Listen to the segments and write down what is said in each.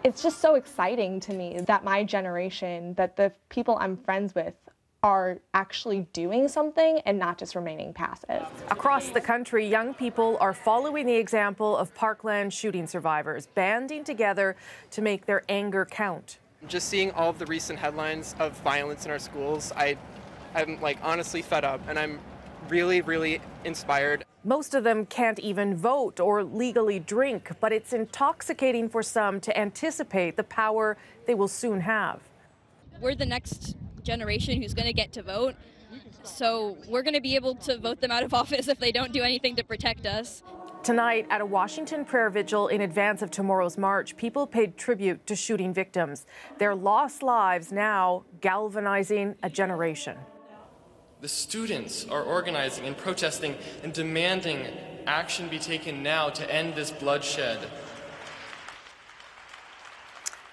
It's just so exciting to me that my generation, that the people I'm friends with, are actually doing something and not just remaining passive. Across the country, young people are following the example of Parkland shooting survivors, banding together to make their anger count. Just seeing all of the recent headlines of violence in our schools, I'm like honestly fed up, and I'm really inspired. Most of them can't even vote or legally drink, but it's intoxicating for some to anticipate the power they will soon have. We're the next generation who's going to get to vote, so we're going to be able to vote them out of office if they don't do anything to protect us. Tonight, at a Washington prayer vigil in advance of tomorrow's march, people paid tribute to shooting victims. Their lost lives now galvanizing a generation. The students are organizing and protesting and demanding action be taken now to end this bloodshed.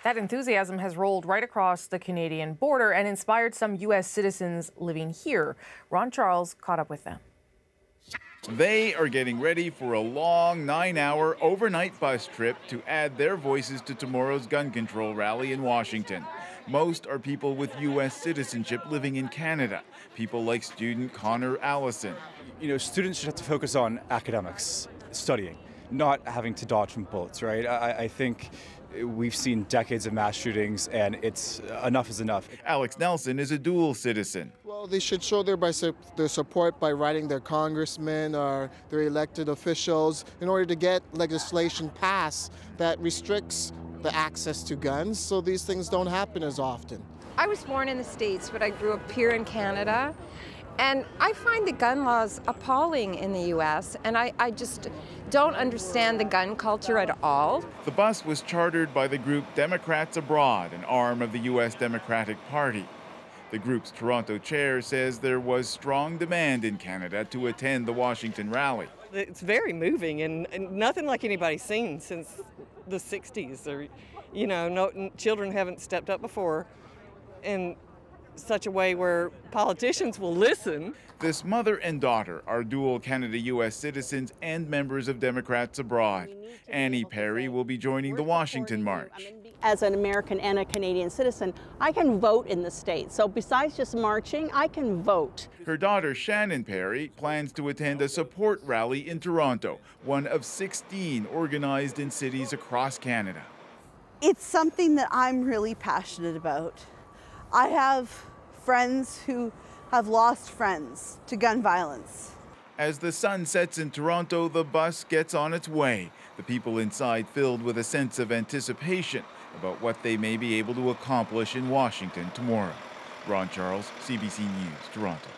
That enthusiasm has rolled right across the Canadian border and inspired some U.S. citizens living here. Ron Charles caught up with them. They are getting ready for a long 9-hour overnight bus trip to add their voices to tomorrow's gun control rally in Washington. Most are people with U.S. citizenship living in Canada, people like student Connor Allison. You know, students should have to focus on academics, studying, not having to dodge from bullets, right? I think we've seen decades of mass shootings, and it's enough is enough. Alex Nelson is a dual citizen. Well, they should show their support by writing their congressmen or their elected officials in order to get legislation passed that restricts the access to guns, so these things don't happen as often. I was born in the States, but I grew up here in Canada. And I find the gun laws appalling in the U.S., and I just don't understand the gun culture at all. The bus was chartered by the group Democrats Abroad, an arm of the U.S. Democratic Party. The group's Toronto chair says there was strong demand in Canada to attend the Washington rally. It's very moving and nothing like anybody's seen since the 60s. Or, you know, no, children haven't stepped up before in such a way where politicians will listen. This mother and daughter are dual Canada-U.S. citizens and members of Democrats Abroad. Annie Perry will be joining the Washington March. As an American and a Canadian citizen, I can vote in the States. So besides just marching, I can vote. Her daughter, Shannon Perry, plans to attend a support rally in Toronto, one of 16 organized in cities across Canada. It's something that I'm really passionate about. I have friends who have lost friends to gun violence. As the sun sets in Toronto, the bus gets on its way. The people inside filled with a sense of anticipation about what they may be able to accomplish in Washington tomorrow. Ron Charles, CBC News, Toronto.